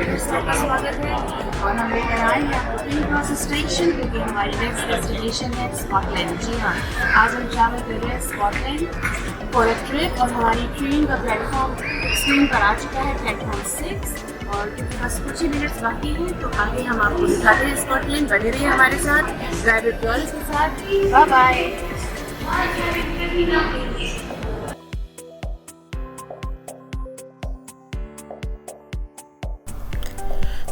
फिर से आपका स्वागत है और हम लेकर आए हैं आपको किंग क्रॉस स्टेशन, क्योंकि हमारी नेक्स्ट डेस्टिनेशन है स्कॉटलैंड। जी हाँ, आज हम ट्रैवल कर रहे हैं स्कॉटलैंड फॉर अ ट्रिप और हमारी ट्रेन का प्लेटफॉर्म स्क्रीन पर आ चुका है, प्लेटफॉर्म 6। और क्योंकि बस कुछ ही मिनट्स बाकी हैं तो आगे हम आपको दिखाते हैं स्कॉटलैंड। बने रहिए हमारे साथ, ड्राइवर गर्ल्स के साथ। Bye bye.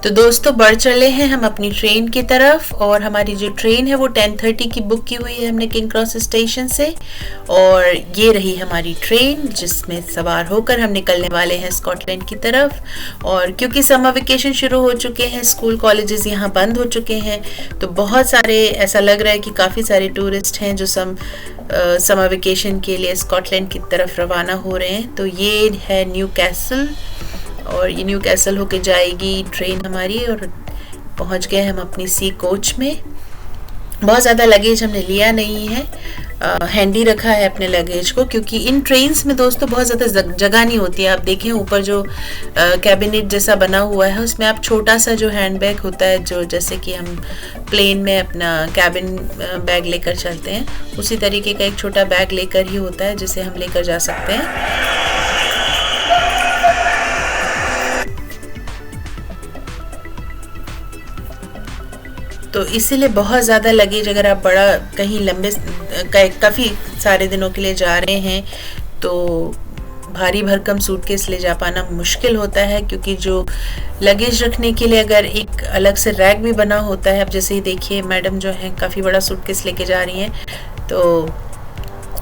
तो दोस्तों बढ़ चले हैं हम अपनी ट्रेन की तरफ, और हमारी जो ट्रेन है वो 10:30 की बुक की हुई है हमने किंग क्रॉस स्टेशन से। और ये रही हमारी ट्रेन जिसमें सवार होकर हम निकलने वाले हैं स्कॉटलैंड की तरफ। और क्योंकि समर वेकेशन शुरू हो चुके हैं, स्कूल कॉलेजेस यहाँ बंद हो चुके हैं, तो बहुत सारे ऐसा लग रहा है कि काफ़ी सारे टूरिस्ट हैं जो समर वेकेशन के लिए स्कॉटलैंड की तरफ रवाना हो रहे हैं। तो ये है न्यू कैसल, और ये न्यू कैसल होके जाएगी ट्रेन हमारी, और पहुंच गए हम अपनी सी कोच में। बहुत ज़्यादा लगेज हमने लिया नहीं है, हैंडी रखा है अपने लगेज को, क्योंकि इन ट्रेन्स में दोस्तों बहुत ज़्यादा जगह नहीं होती है। आप देखें ऊपर जो कैबिनेट जैसा बना हुआ है उसमें आप छोटा सा जो हैंड बैग होता है, जो जैसे कि हम प्लेन में अपना कैबिन बैग लेकर चलते हैं, उसी तरीके का एक छोटा बैग लेकर ही होता है जिसे हम लेकर जा सकते हैं। तो इसीलिए बहुत ज़्यादा लगेज, अगर आप बड़ा कहीं लंबे काफ़ी सारे दिनों के लिए जा रहे हैं तो भारी भरकम सूटकेस ले जा पाना मुश्किल होता है, क्योंकि जो लगेज रखने के लिए अगर एक अलग से रैक भी बना होता है। अब जैसे ही देखिए मैडम जो है काफ़ी बड़ा सूटकेस लेके जा रही हैं, तो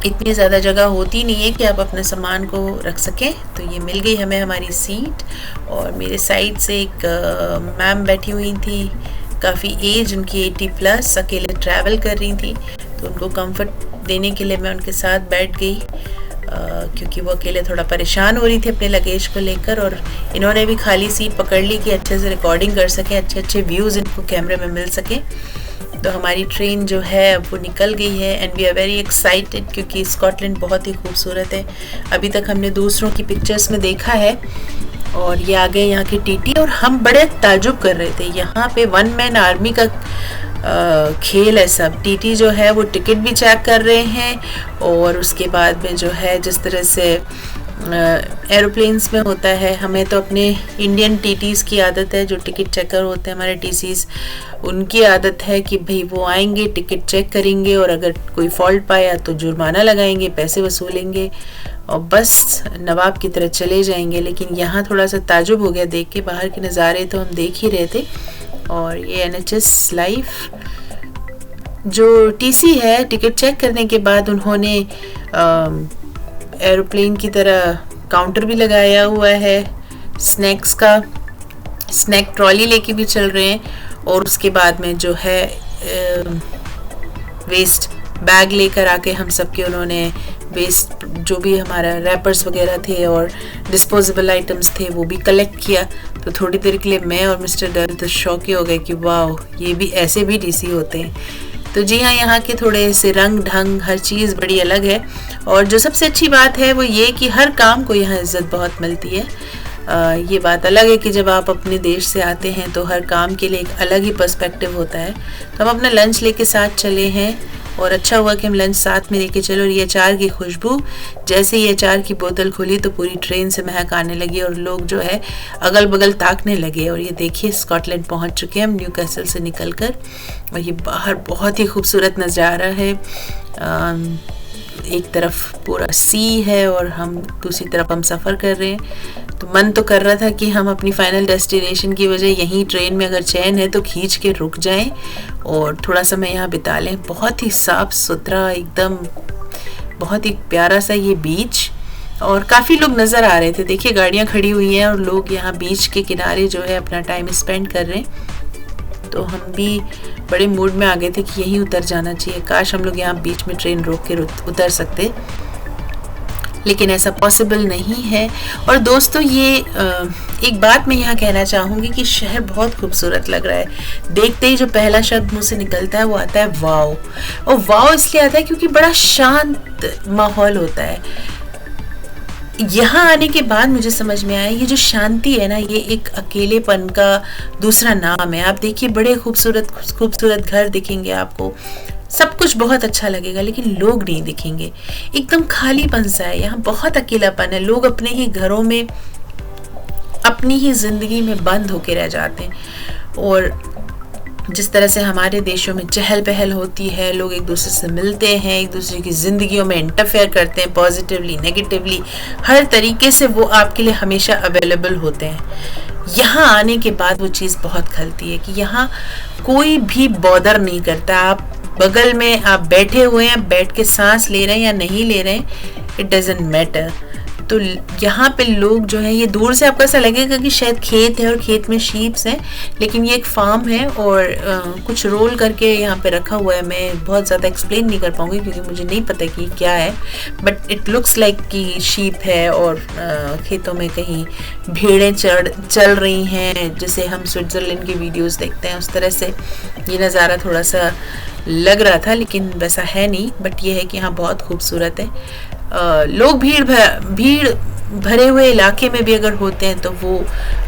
इतनी ज़्यादा जगह होती नहीं है कि आप अपने सामान को रख सकें। तो ये मिल गई हमें हमारी सीट, और मेरे साइड से एक मैम बैठी हुई थी, काफ़ी एज उनकी 80+, अकेले ट्रैवल कर रही थी, तो उनको कंफर्ट देने के लिए मैं उनके साथ बैठ गई, क्योंकि वो अकेले थोड़ा परेशान हो रही थी अपने लगेज को लेकर। और इन्होंने भी खाली सीट पकड़ ली कि अच्छे से रिकॉर्डिंग कर सकें, अच्छे अच्छे व्यूज़ इनको कैमरे में मिल सकें। तो हमारी ट्रेन जो है अब वो निकल गई है, and we are very excited, क्योंकि स्कॉटलैंड बहुत ही खूबसूरत है। अभी तक हमने दूसरों की पिक्चर्स में देखा है, और ये आ गए यहाँ के टीटी, और हम बड़े ताजुब कर रहे थे। यहाँ पे 1 मैन आर्मी का खेल है सब। टीटी जो है वो टिकट भी चेक कर रहे हैं, और उसके बाद में जो है जिस तरह से एरोप्लेन्स में होता है, हमें तो अपने इंडियन टीटीज़ की आदत है, जो टिकट चेकर होते हैं हमारे टीसीज़, उनकी आदत है कि भाई वो आएंगे, टिकट चेक करेंगे, और अगर कोई फॉल्ट पाया तो जुर्माना लगाएंगे, पैसे वसूलेंगे, और बस नवाब की तरह चले जाएंगे। लेकिन यहाँ थोड़ा सा ताजुब हो गया देख के, बाहर के नज़ारे तो हम देख ही रहे थे। और ये NHS लाइफ जो टीसी है, टिकट चेक करने के बाद उन्होंने एरोप्लेन की तरह काउंटर भी लगाया हुआ है स्नैक्स का, स्नैक ट्रॉली लेके भी चल रहे हैं, और उसके बाद में जो है वेस्ट बैग लेकर आके हम सबके उन्होंने वेस्ट जो भी हमारा रैपर्स वगैरह थे और डिस्पोजेबल आइटम्स थे वो भी कलेक्ट किया। तो थोड़ी देर के लिए मैं और मिस्टर डर तो शौक ही हो गए कि वाह, ये भी ऐसे भी डीसी होते हैं। तो जी हाँ, यहाँ के थोड़े से रंग ढंग हर चीज़ बड़ी अलग है, और जो सबसे अच्छी बात है वो ये कि हर काम को यहाँ इज्जत बहुत मिलती है। ये बात अलग है कि जब आप अपने देश से आते हैं तो हर काम के लिए एक अलग ही पर्सपेक्टिव होता है। तो हम अपना लंच लेके साथ चले हैं, और अच्छा हुआ कि हम लंच साथ में लेके चले। और ये अचार की खुशबू, जैसे ही अचार की बोतल खुली तो पूरी ट्रेन से महक आने लगी, और लोग जो है अगल बगल ताकने लगे। और ये देखिए स्कॉटलैंड पहुंच चुके हैं हम न्यू कैसल से निकलकर, और ये बाहर बहुत ही खूबसूरत नज़ारा है। एक तरफ पूरा सी है और हम दूसरी तरफ हम सफ़र कर रहे हैं। तो मन तो कर रहा था कि हम अपनी फाइनल डेस्टिनेशन की वजह यहीं ट्रेन में अगर चैन है तो खींच के रुक जाएं और थोड़ा समय यहाँ बिता लें। बहुत ही साफ़ सुथरा, एकदम बहुत ही प्यारा सा ये बीच, और काफ़ी लोग नज़र आ रहे थे। देखिए गाड़ियाँ खड़ी हुई हैं और लोग यहाँ बीच के किनारे जो है अपना टाइम स्पेंड कर रहे हैं। तो हम भी बड़े मूड में आ गए थे कि यहीं उतर जाना चाहिए। काश हम लोग यहाँ बीच में ट्रेन रोक के उतर सकते, लेकिन ऐसा पॉसिबल नहीं है। और दोस्तों ये एक बात मैं यहाँ कहना चाहूँगी कि शहर बहुत खूबसूरत लग रहा है। देखते ही जो पहला शब्द मुँह से निकलता है वो आता है वाओ। और वाओ इसलिए आता है क्योंकि बड़ा शांत माहौल होता है। यहाँ आने के बाद मुझे समझ में आया ये जो शांति है ना, ये एक अकेलेपन का दूसरा नाम है। आप देखिए बड़े खूबसूरत खूबसूरत घर दिखेंगे आपको, सब कुछ बहुत अच्छा लगेगा, लेकिन लोग नहीं दिखेंगे, एकदम खालीपन सा है। यहाँ बहुत अकेलापन है, लोग अपने ही घरों में अपनी ही जिंदगी में बंद होके रह जाते हैं। और जिस तरह से हमारे देशों में चहल पहल होती है, लोग एक दूसरे से मिलते हैं, एक दूसरे की ज़िंदगियों में इंटरफेयर करते हैं, पॉजिटिवली नेगेटिवली, हर तरीके से वो आपके लिए हमेशा अवेलेबल होते हैं। यहाँ आने के बाद वो चीज़ बहुत खलती है कि यहाँ कोई भी बॉदर नहीं करता। आप बगल में आप बैठे हुए हैं, बैठ के सांस ले रहे हैं या नहीं ले रहे हैं, इट डजेंट मैटर। तो यहाँ पे लोग जो है, ये दूर से आपको ऐसा लगेगा कि शायद खेत है और खेत में शीप्स हैं, लेकिन ये एक फार्म है और कुछ रोल करके यहाँ पे रखा हुआ है। मैं बहुत ज़्यादा एक्सप्लेन नहीं कर पाऊँगी क्योंकि मुझे नहीं पता कि क्या है, बट इट लुक्स लाइक कि शीप है और खेतों में कहीं भेड़ें चल रही हैं, जैसे हम स्विट्ज़रलैंड की वीडियोज़ देखते हैं, उस तरह से ये नज़ारा थोड़ा सा लग रहा था, लेकिन वैसा है नहीं। बट ये है कि यहाँ बहुत खूबसूरत है। लोग भीड़ भरे हुए इलाके में भी अगर होते हैं तो वो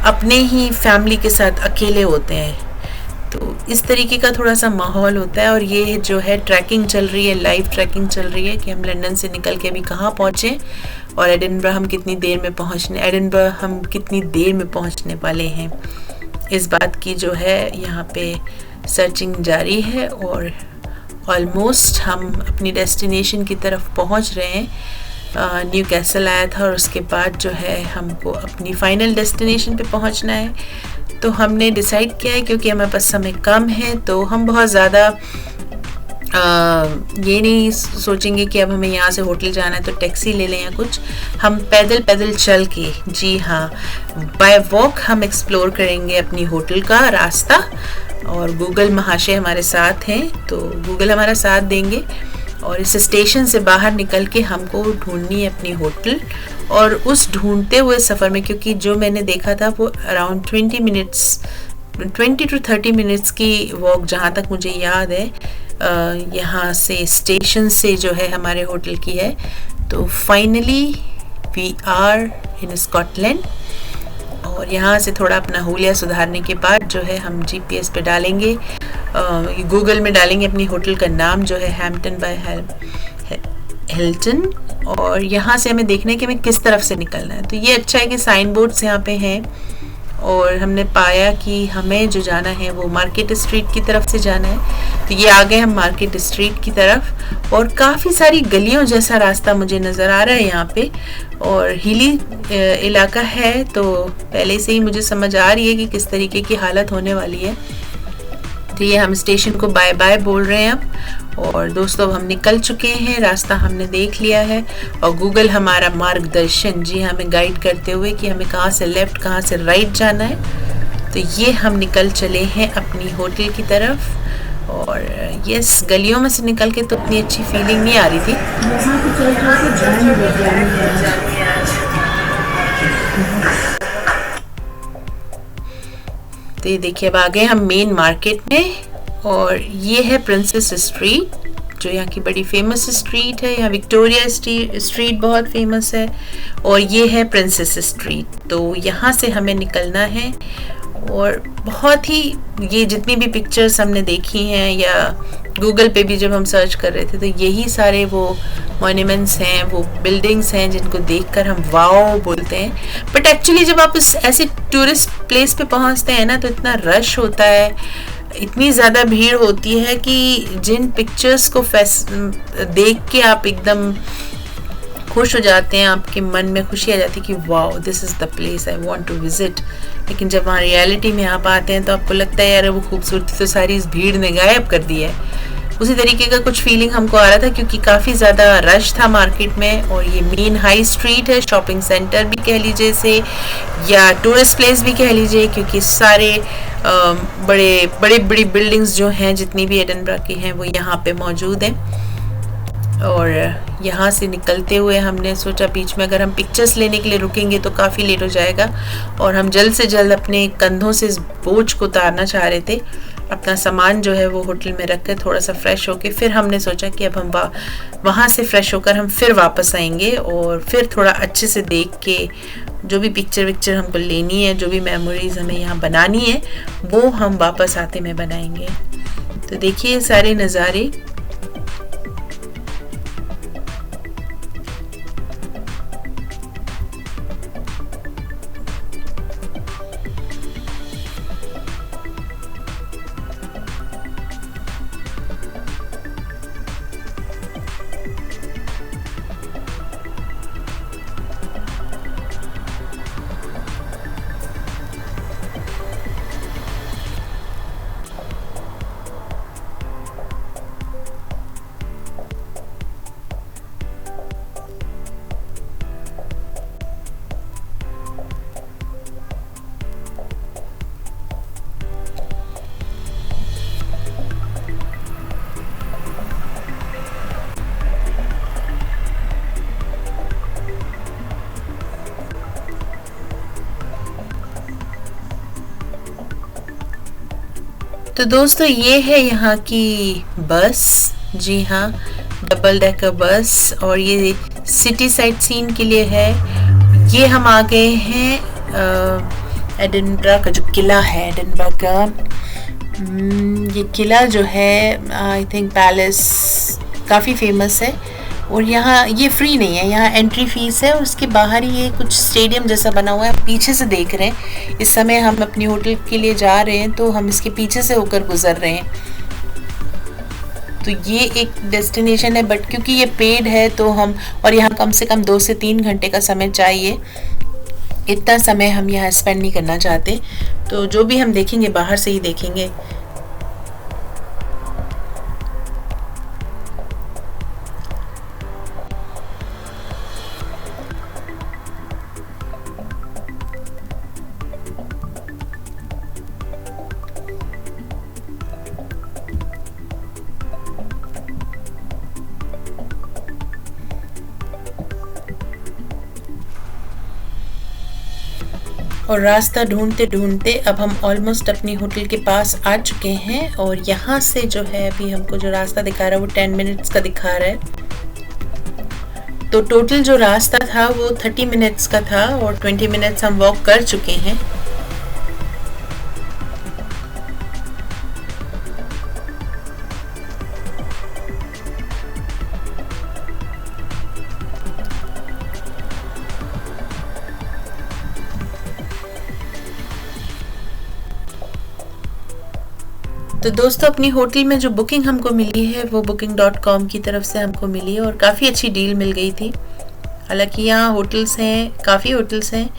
अपने ही फैमिली के साथ अकेले होते हैं, तो इस तरीके का थोड़ा सा माहौल होता है। और ये जो है ट्रैकिंग चल रही है, लाइव ट्रैकिंग चल रही है कि हम लंदन से निकल के अभी कहाँ पहुँचे और एडिनबरा हम कितनी देर में पहुँचने वाले हैं, इस बात की जो है यहाँ पे सर्चिंग जारी है। और ऑलमोस्ट हम अपनी डेस्टिनेशन की तरफ पहुंच रहे हैं। न्यू कैसल आया था और उसके बाद जो है हमको अपनी फाइनल डेस्टिनेशन पे पहुंचना है। तो हमने डिसाइड किया है, क्योंकि हमारे पास समय कम है, तो हम बहुत ज़्यादा ये नहीं सोचेंगे कि अब हमें यहाँ से होटल जाना है तो टैक्सी ले लें या कुछ। हम पैदल चल के, जी हाँ, बाय वॉक हम एक्सप्लोर करेंगे अपनी होटल का रास्ता। और गूगल महाशय हमारे साथ हैं, तो गूगल हमारा साथ देंगे और इस स्टेशन से बाहर निकल के हमको ढूंढनी है अपनी होटल। और उस ढूंढते हुए सफ़र में, क्योंकि जो मैंने देखा था वो अराउंड 20 to 30 मिनट्स की वॉक, जहाँ तक मुझे याद है, यहाँ से स्टेशन से जो है हमारे होटल की है। तो finally we are in Scotland. और यहाँ से थोड़ा अपना हुलिया सुधारने के बाद जो है हम GPS पे डालेंगे, गूगल में डालेंगे अपनी होटल का नाम जो है हैम्पटन बाय हिल्टन। और यहाँ से हमें देखना है कि हमें किस तरफ से निकलना है। तो ये अच्छा है कि साइन बोर्ड्स यहाँ पे हैं और हमने पाया कि हमें जो जाना है वो मार्केट स्ट्रीट की तरफ से जाना है। तो ये आ गए हम मार्केट स्ट्रीट की तरफ और काफ़ी सारी गलियों जैसा रास्ता मुझे नज़र आ रहा है यहाँ पे। और हिली इलाका है, तो पहले से ही मुझे समझ आ रही है कि किस तरीके की हालत होने वाली है। तो ये हम स्टेशन को बाय बाय बोल रहे हैं अब। और दोस्तों अब हम निकल चुके हैं, रास्ता हमने देख लिया है और गूगल हमारा मार्गदर्शन, जी हमें गाइड करते हुए कि हमें कहाँ से लेफ़्ट कहाँ से राइट जाना है। तो ये हम निकल चले हैं अपनी होटल की तरफ। और यस, गलियों में से निकल के तो उतनी अच्छी फीलिंग नहीं आ रही थी। तो ये देखिए अब आ गए हम मेन मार्केट में और ये है प्रिंसेस स्ट्रीट, जो यहाँ की बड़ी फेमस स्ट्रीट है। यहाँ विक्टोरिया स्ट्रीट बहुत फेमस है और ये है प्रिंसेस स्ट्रीट। तो यहाँ से हमें निकलना है और बहुत ही, ये जितनी भी पिक्चर्स हमने देखी हैं या गूगल पे भी जब हम सर्च कर रहे थे, तो यही सारे वो मॉन्यूमेंट्स हैं, वो बिल्डिंग्स हैं जिनको देखकर हम वाओ बोलते हैं। बट एक्चुअली जब आप इस ऐसे टूरिस्ट प्लेस पे पहुंचते हैं ना, तो इतना रश होता है, इतनी ज़्यादा भीड़ होती है कि जिन पिक्चर्स को देख के आप एकदम खुश हो जाते हैं, आपके मन में खुशी आ जाती है कि wow this is the place I want to visit. लेकिन जब वहाँ रियलिटी में आप आते हैं तो आपको लगता है यार वो खूबसूरती तो सारी इस भीड़ ने गायब कर दी है। उसी तरीके का कुछ फीलिंग हमको आ रहा था क्योंकि काफ़ी ज़्यादा रश था मार्केट में। और ये मेन हाई स्ट्रीट है, शॉपिंग सेंटर भी कह लीजिए इसे या टूरिस्ट प्लेस भी कह लीजिए, क्योंकि सारे बड़ी बिल्डिंग्स जो हैं जितनी भी एडिनबरा की हैं वो यहाँ पे मौजूद हैं। और यहाँ से निकलते हुए हमने सोचा बीच में अगर हम पिक्चर्स लेने के लिए रुकेंगे तो काफ़ी लेट हो जाएगा और हम जल्द से जल्द अपने कंधों से इस बोझ को उतारना चाह रहे थे। अपना सामान जो है वो होटल में रख कर थोड़ा सा फ्रेश होके फिर हमने सोचा कि अब हम वहाँ से फ्रेश होकर हम फिर वापस आएंगे और फिर थोड़ा अच्छे से देख के जो भी पिक्चर हमको लेनी है, जो भी मेमोरीज हमें यहाँ बनानी है, वो हम वापस आते में बनाएंगे। तो देखिए सारे नज़ारे। तो दोस्तों ये है यहाँ की बस, जी हाँ, डबल डेकर बस, और ये सिटी साइट सीन के लिए है। ये हम आ गए हैं एडिनबरा का जो किला है, एडिनबरा का ये किला जो है आई थिंक पैलेस काफ़ी फेमस है। और यहाँ ये फ्री नहीं है, यहाँ एंट्री फीस है। और उसके बाहर ही ये कुछ स्टेडियम जैसा बना हुआ है, पीछे से देख रहे हैं। इस समय हम अपनी होटल के लिए जा रहे हैं तो हम इसके पीछे से होकर गुजर रहे हैं। तो ये एक डेस्टिनेशन है, बट क्योंकि ये पेड है तो हम, और यहाँ कम से कम 2 से 3 घंटे का समय चाहिए, इतना समय हम यहाँ स्पेंड नहीं करना चाहते। तो जो भी हम देखेंगे बाहर से ही देखेंगे। और रास्ता ढूंढते ढूंढते अब हम ऑलमोस्ट अपनी होटल के पास आ चुके हैं। और यहाँ से जो है अभी हमको जो रास्ता दिखा रहा है वो 10 मिनट्स का दिखा रहा है। तो टोटल जो रास्ता था वो 30 मिनट्स का था और 20 मिनट्स हम वॉक कर चुके हैं। तो दोस्तों अपनी होटल में जो बुकिंग हमको मिली है वो booking.com की तरफ से हमको मिली है और काफ़ी अच्छी डील मिल गई थी। हालांकि यहाँ होटल्स हैं, काफ़ी होटल्स हैं,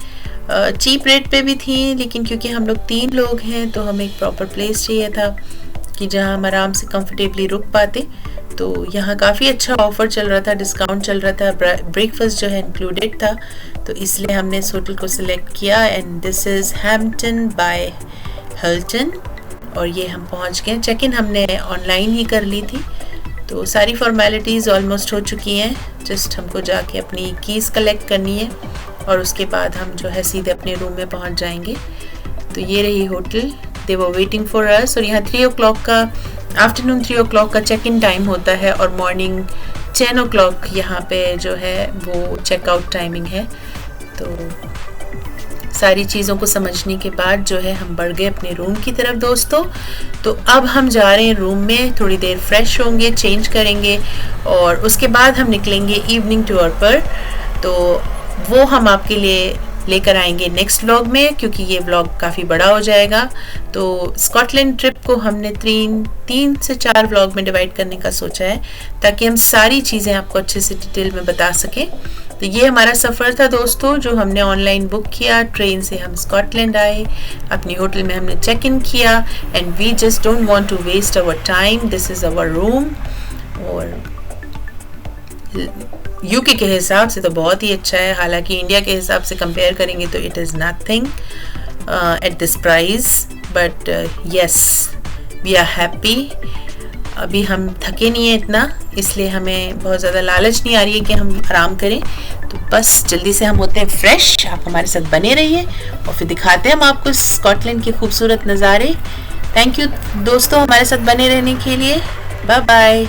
चीप रेट पे भी थी, लेकिन क्योंकि हम लोग 3 लोग हैं तो हमें एक प्रॉपर प्लेस चाहिए था कि जहाँ हम आराम से कंफर्टेबली रुक पाते। तो यहाँ काफ़ी अच्छा ऑफ़र चल रहा था, डिस्काउंट चल रहा था, ब्रेकफास्ट जो है इंक्लूडेड था, तो इसलिए हमने इस होटल को सिलेक्ट किया। And this is Hampton by Hilton. और ये हम पहुंच गए। चेक इन हमने ऑनलाइन ही कर ली थी, तो सारी फॉर्मेलिटीज़ ऑलमोस्ट हो चुकी हैं। जस्ट हमको जाके अपनी कीज़ कलेक्ट करनी है और उसके बाद हम जो है सीधे अपने रूम में पहुंच जाएंगे। तो ये रही hotel, they were waiting for us. और यहाँ 3 o'clock का, आफ्टरनून 3 o'clock का चेक इन टाइम होता है और मॉर्निंग 10 o'clock यहाँ पे जो है वो चेकआउट टाइमिंग है। तो सारी चीज़ों को समझने के बाद जो है हम बढ़ गए अपने रूम की तरफ दोस्तों। तो अब हम जा रहे हैं रूम में, थोड़ी देर फ्रेश होंगे, चेंज करेंगे और उसके बाद हम निकलेंगे इवनिंग टूर पर। तो वो हम आपके लिए लेकर आएंगे नेक्स्ट व्लॉग में, क्योंकि ये व्लॉग काफ़ी बड़ा हो जाएगा। तो स्कॉटलैंड ट्रिप को हमने 3 से 4 व्लॉग में डिवाइड करने का सोचा है, ताकि हम सारी चीज़ें आपको अच्छे से डिटेल में बता सकें। तो ये हमारा सफ़र था दोस्तों, जो हमने ऑनलाइन बुक किया। ट्रेन से हम स्कॉटलैंड आए, अपनी होटल में हमने चेक इन किया and we just don't want to waste our time. This is our room. और यूके के हिसाब से तो बहुत ही अच्छा है, हालांकि इंडिया के हिसाब से कंपेयर करेंगे तो it is nothing at this price, but yes we are happy. अभी हम थके नहीं हैं इतना, इसलिए हमें बहुत ज़्यादा लालच नहीं आ रही है कि हम आराम करें। तो बस जल्दी से हम होते हैं फ्रेश। आप हमारे साथ बने रहिए और फिर दिखाते हैं हम आपको स्कॉटलैंड के खूबसूरत नज़ारे। थैंक यू दोस्तों हमारे साथ बने रहने के लिए। Bye bye.